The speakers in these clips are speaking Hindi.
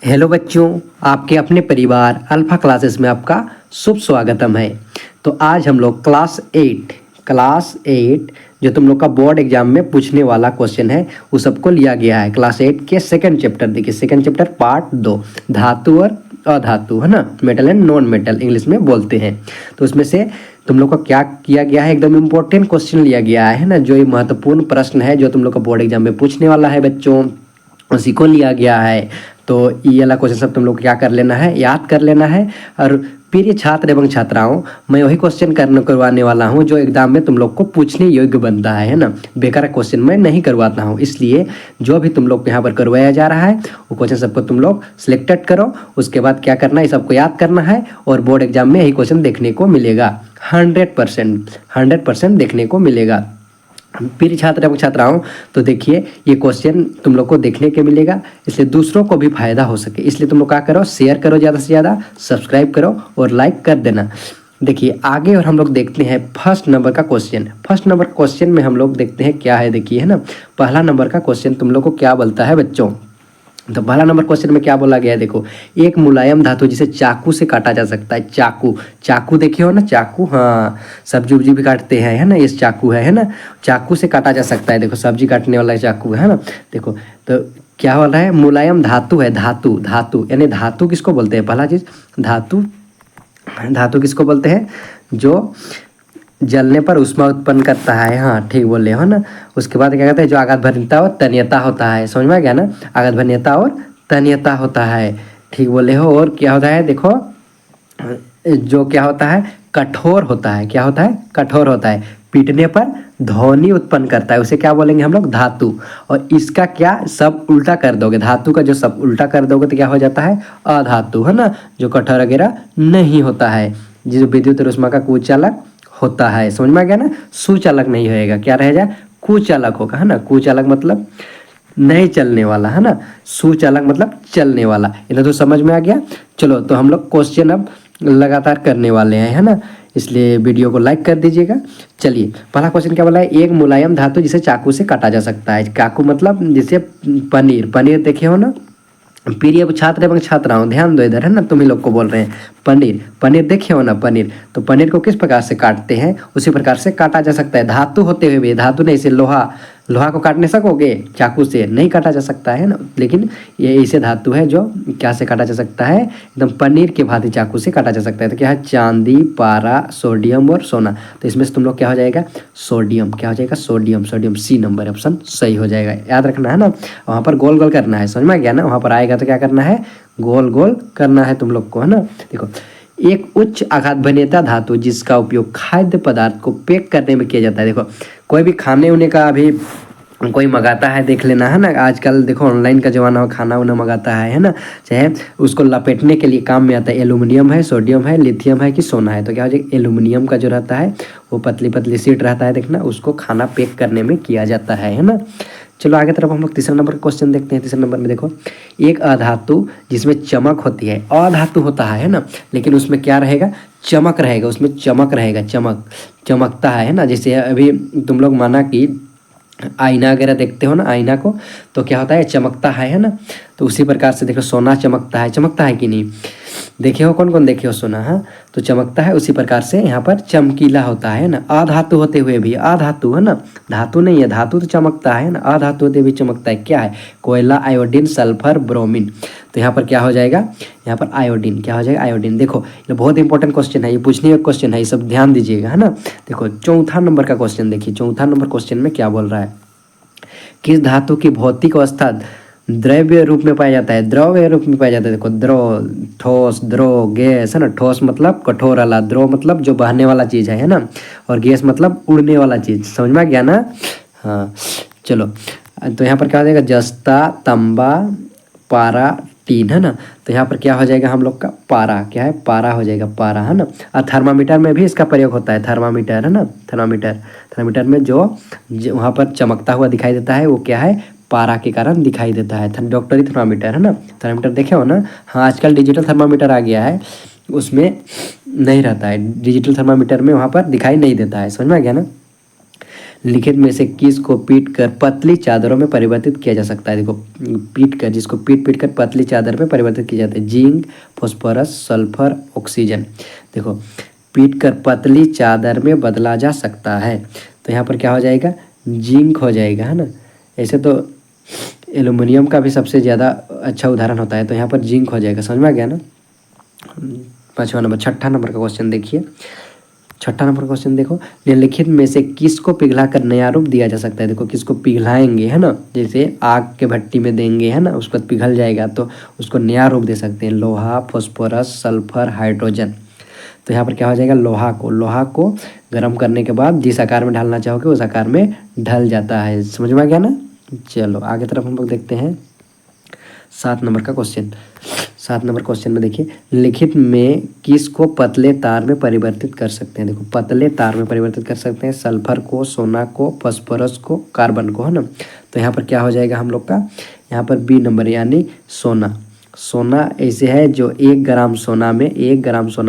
हेलो बच्चों, आपके अपने परिवार अल्फा क्लासेस में आपका शुभ स्वागतम है। तो आज हम लोग क्लास 8 जो तुम लोग का बोर्ड एग्जाम में पूछने वाला क्वेश्चन है वो सबको लिया गया है। क्लास 8 के सेकंड चैप्टर, देखिए सेकंड चैप्टर पार्ट 2, धातु और अधातु, है ना, metal and non metal English में बोलते हैं। तो उसमें से तुम लोग को क्या किया गया है, एकदम इम्पोर्टेंट क्वेश्चन लिया गया है ना, जो ये महत्वपूर्ण प्रश्न है जो तुम लोग का बोर्ड एग्जाम में पूछने वाला है बच्चों, उसी को लिया गया है। तो ये वाला क्वेश्चन सब तुम लोग को क्या कर लेना है, याद कर लेना है। और प्रिय छात्र एवं छात्राओं, मैं वही क्वेश्चन करवाने वाला हूँ जो एग्जाम में तुम लोग को पूछने योग्य बनता है ना। बेकार क्वेश्चन मैं नहीं करवाता हूँ, इसलिए जो भी तुम लोग को यहाँ पर करवाया जा रहा है वो क्वेश्चन सबको तुम लोग सिलेक्टेड करो। उसके बाद क्या करना है, सबको याद करना है और बोर्ड एग्जाम में यही क्वेश्चन देखने को मिलेगा। 100% देखने को मिलेगा। प्रिय छात्र एवं छात्राओं, तो देखिए ये क्वेश्चन तुम लोग को देखने के मिलेगा, इसलिए दूसरों को भी फायदा हो सके, इसलिए तुम लोग क्या करो, शेयर करो ज़्यादा से ज़्यादा, सब्सक्राइब करो और लाइक कर देना। देखिए आगे और हम लोग देखते हैं फर्स्ट नंबर का क्वेश्चन। फर्स्ट नंबर क्वेश्चन में हम लोग देखते हैं क्या है, देखिए है ना, पहला नंबर का क्वेश्चन तुम लोग को क्या बोलता है बच्चों। तो पहला नंबर क्वेश्चन में क्या बोला गया है, देखो, एक मुलायम धातु जिसे चाकू से काटा जा सकता है। चाकू देखे हो ना, चाकू, हाँ, सब्जी उब्जी भी काटते हैं, है ना, ये चाकू है ना, चाकू से काटा जा सकता है। देखो सब्जी काटने वाला चाकू है ना। देखो तो क्या हो रहा है, मुलायम धातु है, धातु यानी धातु किसको बोलते हैं, पहला चीज धातु किसको बोलते हैं, जो जलने पर ऊष्मा उत्पन्न करता है। हाँ ठीक बोले हो ना। उसके बाद क्या कहते हैं, जो आघात भंजनता और तन्यता होता है, समझ में आ गया ना, आघात भंजनता और तन्यता होता है, ठीक बोले हो। और क्या होता है, देखो जो क्या होता है, कठोर होता है, क्या होता है, कठोर होता है, पीटने पर ध्वनि उत्पन्न करता है, उसे क्या बोलेंगे हम लोग, धातु। और इसका क्या सब उल्टा कर दोगे, धातु का जो सब उल्टा कर दोगे तो क्या हो जाता है, अधातु, है ना, जो कठोर वगैरह नहीं होता है, जो विद्युत और ऊष्मा का कुचालक होता है। समझ में आ गया ना, सुचालक नहीं होएगा, क्या रह जाए, कुचालक होगा, है ना। कुचालक मतलब नहीं चलने वाला, है ना, सुचालक मतलब चलने वाला। इतना तो समझ में आ गया। चलो तो हम लोग क्वेश्चन अब लगातार करने वाले हैं, है ना, इसलिए वीडियो को लाइक कर दीजिएगा। चलिए पहला क्वेश्चन क्या बोला है, एक मुलायम धातु जिसे चाकू से काटा जा सकता है। चाकू मतलब जैसे पनीर देखे हो ना। प्रिय छात्र एवं छात्राओं ध्यान दो इधर, है ना, तुम ही लोग को बोल रहे हैं। पनीर देखे हो ना, पनीर, तो पनीर को किस प्रकार से काटते हैं उसी प्रकार से काटा जा सकता है। धातु होते हुए भी, धातु नहीं से लोहा को काटने सकोगे, चाकू से नहीं काटा जा सकता है ना, लेकिन ये ऐसे धातु है जो क्या से काटा जा सकता है, एकदम पनीर के भांति चाकू से काटा जा सकता है। तो क्या है, चांदी, पारा, सोडियम और सोना। तो इसमें से तुम लोग क्या हो जाएगा, सोडियम, क्या हो जाएगा, सोडियम। सी नंबर ऑप्शन सही हो जाएगा, याद रखना है ना। वहाँ पर गोल गोल करना है, समझ में आ गया ना, वहाँ पर आएगा तो क्या करना है, गोल गोल करना है तुम लोग को, है ना। देखो, एक उच्च आघात भंजनता धातु जिसका उपयोग खाद्य पदार्थ को पैक करने में किया जाता है। देखो कोई भी खाने उने का अभी कोई मंगाता है, देख लेना, है ना, आजकल देखो ऑनलाइन का जमाना हो, खाना उना मंगाता है ना, चाहे उसको लपेटने के लिए काम में आता है। एल्यूमिनियम है, सोडियम है, लिथियम है कि सोना है, तो क्या हो जाएगा, एल्यूमिनियम का जो रहता है वो पतली पतली शीट रहता है, देखना, उसको खाना पैक करने में किया जाता है ना। चलो आगे तरफ हम लोग तीसरा नंबर का क्वेश्चन देखते हैं। तीसरे नंबर में देखो, एक अधातु जिसमें चमक होती है, अधातु होता है ना, लेकिन उसमें क्या रहेगा, चमक रहेगा, उसमें चमक रहेगा, चमकता है ना। जैसे अभी तुम लोग माना कि आईना वगैरह देखते हो ना, आईना को, तो क्या होता है, चमकता है ना। तो उसी प्रकार से देखो सोना चमकता है कि नहीं, देखे हो, कौन कौन देखे हो सोना, हाँ, तो चमकता है। उसी प्रकार से यहाँ पर चमकीला होता है ना, अधातु होते हुए भी, अधातु है ना, धातु नहीं है, धातु तो चमकता है ना, अधातु होते हुए चमकता है। क्या है, कोयला, आयोडीन, सल्फर, ब्रोमीन। तो यहाँ पर क्या हो जाएगा, यहाँ पर आयोडीन, क्या हो जाएगा, आयोडीन। देखो ये बहुत इंपॉर्टेंट क्वेश्चन है, ये पूछने का क्वेश्चन है, ये सब ध्यान दीजिएगा, है ना। देखो चौथा नंबर का क्वेश्चन देखिए, चौथा नंबर क्वेश्चन में क्या बोल रहा है, किस धातु की भौतिक अवस्था द्रव्य रूप में पाया जाता है, द्रव्य रूप में पाया जाता है। देखो द्रव, ठोस, द्रव, गैस, है ना। ठोस मतलब कठोर वाला, द्रव मतलब जो बहने वाला चीज़ है ना, और गैस मतलब उड़ने वाला चीज़, समझ में आ गया ना। हाँ चलो, तो यहाँ पर क्या हो जाएगा, जस्ता, तांबा, पारा, टीन, है ना। तो यहाँ पर क्या हो जाएगा हम लोग का, पारा, क्या है, पारा हो जाएगा, पारा, है ना। और थर्मामीटर में भी इसका प्रयोग होता है, थर्मामीटर, है ना, थर्मामीटर में जो वहाँ पर चमकता हुआ दिखाई देता है वो क्या है, पारा के कारण दिखाई देता है, डॉक्टरी थर्मामीटर, है ना। थर्मामीटर देखे हो ना, हाँ, आजकल डिजिटल थर्मामीटर आ गया है, उसमें नहीं रहता है, डिजिटल थर्मामीटर में वहाँ पर दिखाई नहीं देता है, समझ में आ गया ना। लिखित में से किस को पीट कर पतली चादरों में परिवर्तित किया जा सकता है? देखो, पीट कर, जिसको पीट पीट कर पतली चादर में परिवर्तित किया जाता है। Zinc, phosphorus, sulphur, oxygen. देखो, पीट कर पतली चादर में बदला जा सकता है, तो यहाँ पर क्या हो जाएगा? जिंक हो जाएगा, है ना। ऐसे तो एल्युमिनियम का भी सबसे ज़्यादा अच्छा उदाहरण होता है, तो यहाँ पर जिंक हो जाएगा। समझ में आ गया ना। 5वां नंबर, 6ठा नंबर का क्वेश्चन देखिए। 6ठा नंबर क्वेश्चन देखो, निम्नलिखित में से किसको पिघला कर नया रूप दिया जा सकता है? देखो, किसको पिघलाएंगे, है ना, जैसे आग के भट्टी में देंगे, है ना, उसके बाद पिघल जाएगा तो उसको नया रूप दे सकते हैं। लोहा, फास्फोरस, सल्फर, हाइड्रोजन। तो यहाँ पर क्या हो जाएगा? लोहा को गर्म करने के बाद जिस आकार में ढालना चाहोगे उस आकार में ढल जाता है। समझ में आ गया ना। चलो आगे तरफ हम लोग देखते हैं 7 नंबर का क्वेश्चन। 7 नंबर क्वेश्चन में देखिए, लिखित में किसको पतले तार में परिवर्तित कर सकते हैं? देखो, पतले तार में परिवर्तित कर सकते हैं सल्फर को, सोना को, फास्फोरस को, कार्बन को, है ना। तो यहाँ पर क्या हो जाएगा हम लोग का? यहाँ पर बी नंबर यानी सोना। सोना ऐसे है जो 1 ग्राम सोना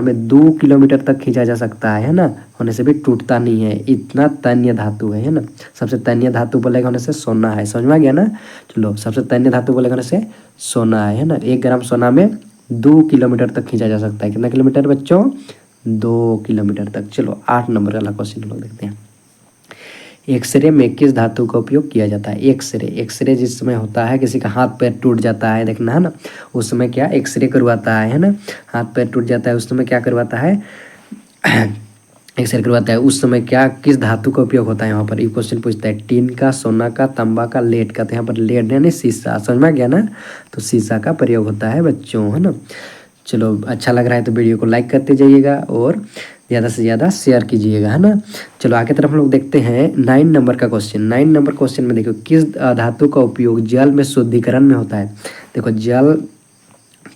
में 2 किलोमीटर तक खींचा जा सकता है ना, होने से भी टूटता नहीं है, इतना तन्य धातु है ना। सबसे तन्य धातु बोलेगा होने से सोना है। समझ में आ गया ना। चलो, सबसे तन्य धातु बोलेगा होने से सोना है ना। 1 ग्राम सोना में 2 किलोमीटर तक खींचा जा सकता है। कितना किलोमीटर बच्चों? 2 किलोमीटर तक। चलो 8 नंबर वाला क्वेश्चन हम लोग देखते हैं। एक्सरे में किस धातु का उपयोग किया जाता है? एक्सरे जिस समय होता है, किसी का हाथ पैर टूट जाता है, देखना है ना, उस समय क्या एक्सरे करवाता है ना। हाथ पैर टूट जाता है उस समय क्या करवाता है? एक्सरे करवाता है। उस समय क्या, किस धातु का उपयोग होता है? यहाँ पर ये क्वेश्चन पूछता है। टीन का, सोना का, तांबा का, लेड का। तो यहाँ पर लेड यानी शीशा। समझ में आ गया ना। तो शीशा का प्रयोग होता है बच्चों, है ना। चलो, अच्छा लग रहा है तो वीडियो को लाइक करते जाइएगा और ज़्यादा से ज़्यादा शेयर कीजिएगा, है ना। चलो आगे तरफ हम लोग देखते हैं 9 नंबर का क्वेश्चन। 9 नंबर क्वेश्चन में देखो, किस धातु का उपयोग जल में शुद्धिकरण में होता है? देखो, जल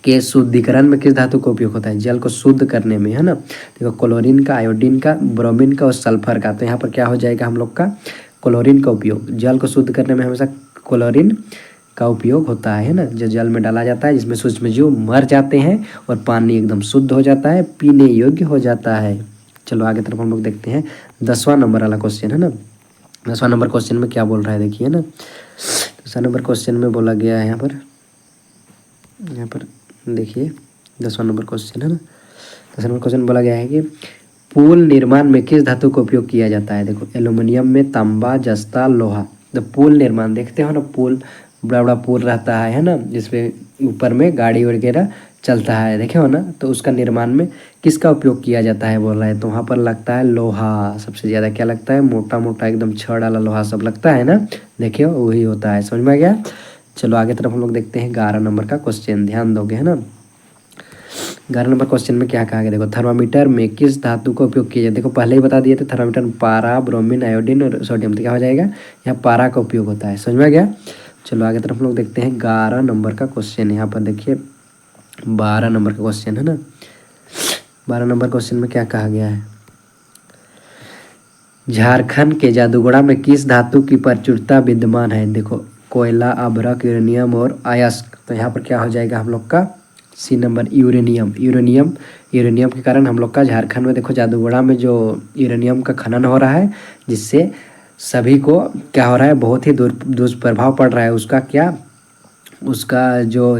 के शुद्धिकरण में किस धातु का उपयोग होता है? जल को शुद्ध करने में, है ना। देखो, क्लोरीन का, आयोडीन का, ब्रोमीन का और सल्फर का। तो यहाँ पर क्या हो जाएगा हम लोग का? क्लोरीन का उपयोग। जल को शुद्ध करने में हमेशा क्लोरीन का उपयोग होता है ना, जो जल में डाला जाता है, जिसमें सूक्ष्मजीव मर जाते हैं और पानी एकदम शुद्ध हो जाता है, पीने योग्य हो जाता है। चलो आगे तरफ हम लोग देखते हैं 10वां नंबर वाला क्वेश्चन, है ना। 10वां नंबर क्वेश्चन में क्या बोल रहा है देखिए ना। 10वां नंबर क्वेश्चन में बोला गया है यहाँ पर देखिए 10वां नंबर क्वेश्चन, है ना। 10वां नंबर क्वेश्चन बोला गया है कि पुल निर्माण में किस धातु का उपयोग किया जाता है? देखो, एल्यूमिनियम में, तांबा, जस्ता, लोहा। तो पुल निर्माण देखते हो ना, पुल, बड़ा बड़ा पुल रहता है ना, जिसपे ऊपर में गाड़ी वगैरह चलता है, देखे हो ना। तो उसका निर्माण में किसका उपयोग किया जाता है बोल रहा है? तो वहाँ पर लगता है लोहा। सबसे ज़्यादा क्या लगता है? मोटा मोटा एकदम छड़ वाला लोहा सब लगता है ना, देखे हो, वही होता है। समझ में आ गया। चलो आगे तरफ हम लोग देखते हैं 11 नंबर का क्वेश्चन, ध्यान दोगे, है ना। 11 नंबर क्वेश्चन में क्या कहा गया? देखो, थर्मामीटर में किस धातु का उपयोग किया जाए? देखो, पहले ही बता दिए थे, थर्मामीटर में पारा, ब्रोमीन, आयोडीन और सोडियम। तो क्या हो जाएगा? यहाँ पारा का उपयोग होता है। समझ में आ गया। चलो आगे तरफ हम लोग देखते हैं 12 नंबर का क्वेश्चन। यहाँ पर देखिए 12 नंबर का क्वेश्चन, है ना। 12 नंबर क्वेश्चन में क्या कहा गया है? झारखंड के जादूगोड़ा में किस धातु की प्रचुरता विद्यमान है? देखो, कोयला, अभ्रक, यूरेनियम और अयस्क। तो यहाँ पर क्या हो जाएगा हम लोग का? सी नंबर, यूरेनियम। यूरेनियम के कारण हम लोग का झारखंड में देखो, जादूगोड़ा में जो यूरेनियम का खनन हो रहा है, जिससे सभी को क्या हो रहा है? बहुत ही दुष्प्रभाव पड़ रहा है। उसका क्या, उसका जो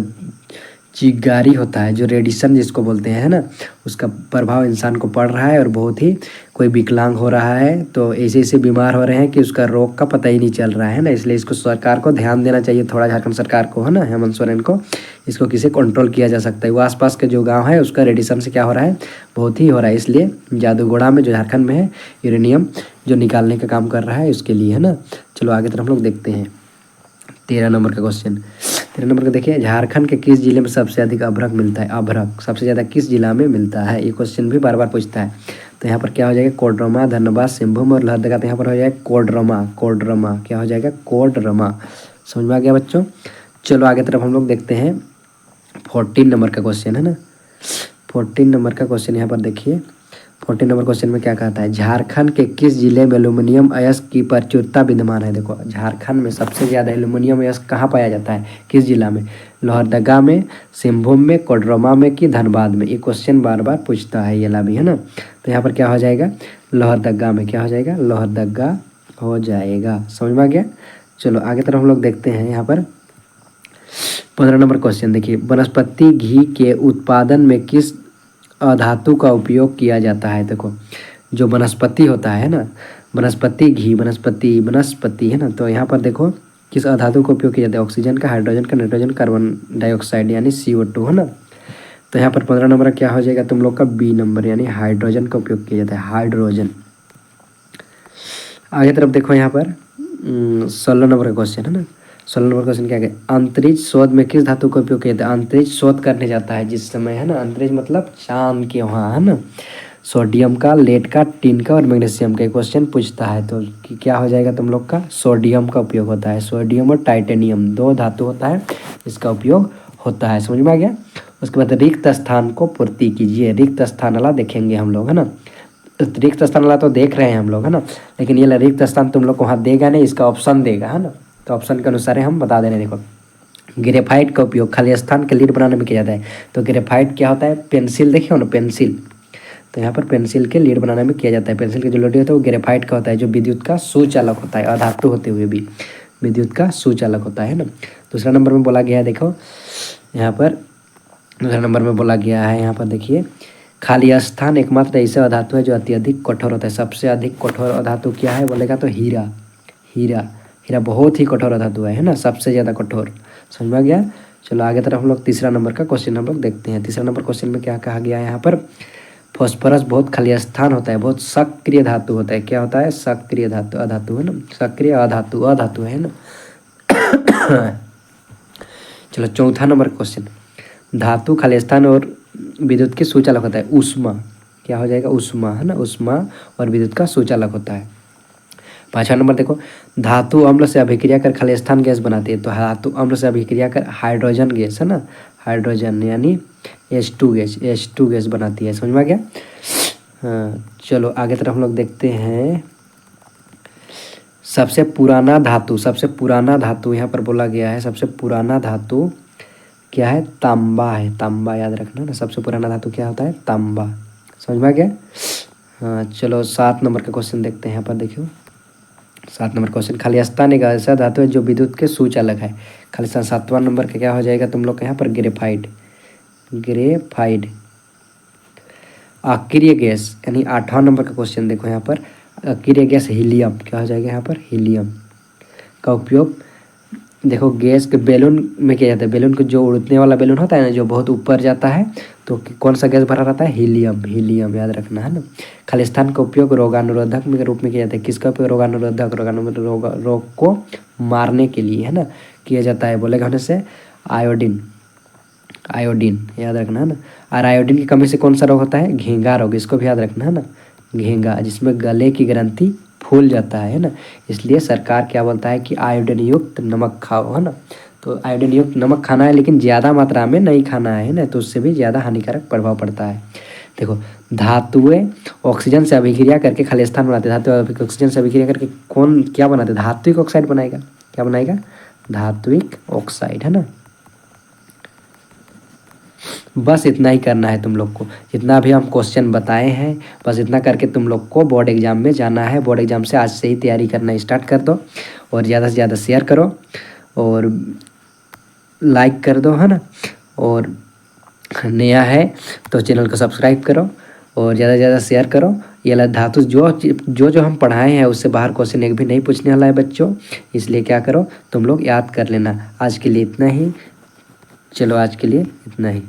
चिंगारी होता है, जो रेडिएशन जिसको बोलते हैं, है ना, उसका प्रभाव इंसान को पड़ रहा है और बहुत ही कोई विकलांग हो रहा है। तो ऐसे ऐसे बीमार हो रहे हैं कि उसका रोग का पता ही नहीं चल रहा है ना। इसलिए इसको सरकार को ध्यान देना चाहिए थोड़ा, झारखंड सरकार को, है ना, हेमंत सोरेन को। इसको किसे कंट्रोल किया जा सकता है? वो आसपास के जो गांव है उसका रेडिएशन से क्या हो रहा है? बहुत ही हो रहा है। इसलिए जादूगोड़ा में जो झारखंड में है, यूरेनियम जो निकालने का काम कर रहा है उसके लिए, है ना। चलो आगे तरफ हम लोग देखते हैं 13 नंबर का क्वेश्चन। 13 नंबर का देखिए, झारखंड के किस जिले में सबसे अधिक अभ्रक मिलता है? अभ्रक सबसे ज़्यादा किस जिला में मिलता है? ये क्वेश्चन भी बार बार पूछता है। तो यहाँ पर क्या हो जाएगा? कोडरमा, धनबाद, सिंहभूम और लोहरदगा। तो यहाँ पर हो जाएगा कोडरमा। क्या हो जाएगा? कोडरमा। समझ में आ गया बच्चों। चलो आगे तरफ हम लोग देखते हैं 14 नंबर का क्वेश्चन, है ना। 14 नंबर का क्वेश्चन यहाँ पर देखिए, 14 नंबर क्वेश्चन में क्या कहता है? झारखंड के किस जिले में एल्यूमिनियम अयस्क की प्रचुरता विद्यमान है? देखो, झारखंड में सबसे ज़्यादा एल्यूमिनियम अयस्क कहाँ पाया जाता है? किस जिला में? लोहरदगा में, सिंहभूम में, कोडरमा में कि धनबाद में? ये क्वेश्चन बार बार पूछता है ये ला भी, है ना। तो यहाँ पर क्या हो जाएगा? लोहरदगा में। क्या हो जाएगा? लोहरदगा हो जाएगा। समझ में आ गया। चलो आगे तरफ हम लोग देखते हैं यहाँ पर 15 नंबर क्वेश्चन देखिए, वनस्पति घी के उत्पादन में किस अधातु का उपयोग किया जाता है। देखो जो वनस्पति होता है ना, वनस्पति घी, वनस्पति है ना, तो यहाँ पर देखो किस अधातु का उपयोग किया जाता है, ऑक्सीजन का, हाइड्रोजन का, नाइट्रोजन, कार्बन डाइऑक्साइड यानी CO2 है ना। तो यहाँ पर 15 नंबर क्या हो जाएगा तुम लोग का बी नंबर यानी हाइड्रोजन का उपयोग किया जाता है, हाइड्रोजन। आगे तरफ देखो यहाँ पर 16 नंबर का क्वेश्चन है ना। 16 नंबर क्वेश्चन क्या है, अंतरिक्ष शोध में किस धातु का उपयोग किया जाता है। अंतरिक्ष शोध करने जाता है जिस समय है ना, अंतरिक्ष मतलब चांद के वहाँ है ना, सोडियम का, लेड का, टिन का और मैग्नीशियम का क्वेश्चन पूछता है। तो क्या हो जाएगा तुम लोग का, सोडियम का उपयोग होता है। सोडियम और टाइटेनियम 2 धातु होता है, इसका उपयोग होता है। समझ में आ गया। उसके बाद रिक्त स्थान को पूर्ति कीजिए। रिक्त स्थान वाला देखेंगे हम लोग है ना, रिक्त स्थान वाला तो देख रहे हैं हम लोग है ना, लेकिन ये रिक्त स्थान तुम लोग को वहाँ देगा नहीं, इसका ऑप्शन देगा है ना। तो ऑप्शन के अनुसार हम बता दे रहे हैं। देखो ग्रेफाइट का उपयोग खाली स्थान के लीड बनाने में किया जाता है। तो ग्रेफाइट क्या होता है, पेंसिल देखिए ना, पेंसिल। तो यहाँ पर पेंसिल के लीड बनाने में किया जाता है। पेंसिल की जो लीड होता है वो ग्रेफाइट का होता है, जो विद्युत का सुचालक होता है, अधातु होते हुए भी विद्युत का सुचालक होता है ना। दूसरा नंबर में बोला गया है, देखो यहाँ पर दूसरा नंबर में बोला गया है, यहाँ पर देखिए, खाली स्थान एकमात्र ऐसा अधातु है जो अत्यधिक कठोर होता है। सबसे अधिक कठोर अधातु क्या है बोलेगा तो हीरा। हीरा हीरा बहुत ही कठोर अधातु है ना, सबसे ज़्यादा कठोर। समझ में आ गया। चलो आगे तरफ हम लोग तीसरा नंबर का क्वेश्चन हम लोग देखते हैं। तीसरा नंबर क्वेश्चन में क्या कहा गया है यहाँ पर, फॉस्फोरस बहुत खाली स्थान होता है, बहुत सक्रिय धातु होता है। क्या होता है, सक्रिय धातु, अधातु है ना, सक्रिय अधातु, अधातु है ना। चलो चौथा नंबर क्वेश्चन, धातु खाली स्थान और विद्युत के सुचालक होता है। ऊष्मा क्या हो जाएगा, ऊष्मा है ना, ऊष्मा और विद्युत का सुचालक होता है। 5वां नंबर देखो, धातु अम्ल से अभिक्रिया कर खाली स्थान गैस बनाती है। तो धातु अम्ल से अभिक्रिया कर हाइड्रोजन गैस है ना, हाइड्रोजन यानी H2 गैस बनाती है। समझ में आ गया। हाँ चलो आगे तरफ हम लोग देखते हैं, सबसे पुराना धातु यहाँ पर बोला गया है, सबसे पुराना धातु क्या है, तांबा है। तांबा याद रखना ना, सबसे पुराना धातु क्या होता है, तांबा। समझ में आ गया। हाँ चलो 7 नंबर का क्वेश्चन देखते हैं। यहाँ पर देखियो 7 नंबर क्वेश्चन, खाली स्थान एक ऐसा धातु है जो विद्युत के सुचालक है। खाली स्थान 7वां नंबर का क्या हो जाएगा तुम लोग के यहाँ पर, ग्रेफाइट। अक्रिय गैस यानी 8वां नंबर का क्वेश्चन देखो यहाँ पर, अक्रिय गैस हीलियम। क्या हो जाएगा यहाँ पर, हीलियम का उपयोग देखो गैस के बैलून में किया जाता है। बैलून को जो उड़ने वाला बैलून होता है ना, जो बहुत ऊपर जाता है, तो कौन सा गैस भरा रहता है, हीलियम याद रखना है ना। खाली स्थान का उपयोग रोगानुरोधक के रूप में किया जाता है। किसका उपयोग, रोगानुरोधक, रोग को मारने के लिए है ना किया जाता है। बोलेगा होने से आयोडीन याद रखना है ना। और आयोडीन की कमी से कौन सा रोग होता है, घेंगा रोग, इसको भी याद रखना है ना। घेंगा जिसमें गले की ग्रंथि फूल जाता है ना, इसलिए सरकार क्या बोलता है कि आयोडीन युक्त नमक खाओ है ना। तो आयोडीन युक्त नमक खाना है, लेकिन ज़्यादा मात्रा में नहीं खाना है ना, तो उससे भी ज़्यादा हानिकारक प्रभाव पड़ता है। देखो धातुएं ऑक्सीजन से अभिक्रिया करके खाली स्थान बनाते हैं। धातु ऑक्सीजन से अभिक्रिया करके कौन क्या बनाते हैं, धात्विक ऑक्साइड बनाएगा। क्या बनाएगा, धात्विक ऑक्साइड है ना। बस इतना ही करना है तुम लोग को, जितना भी हम क्वेश्चन बताए हैं बस इतना करके तुम लोग को बोर्ड एग्जाम में जाना है। बोर्ड एग्जाम से आज से ही तैयारी करना स्टार्ट कर दो, और ज़्यादा से ज़्यादा शेयर करो और लाइक कर दो है ना। और नया है तो चैनल को सब्सक्राइब करो और ज़्यादा से ज़्यादा शेयर करो। ये धातु जो हम पढ़ाए हैं उससे बाहर क्वेश्चन एक भी नहीं पूछने वाला है बच्चों, इसलिए क्या करो तुम लोग याद कर लेना। आज के लिए इतना ही, चलो आज के लिए इतना ही।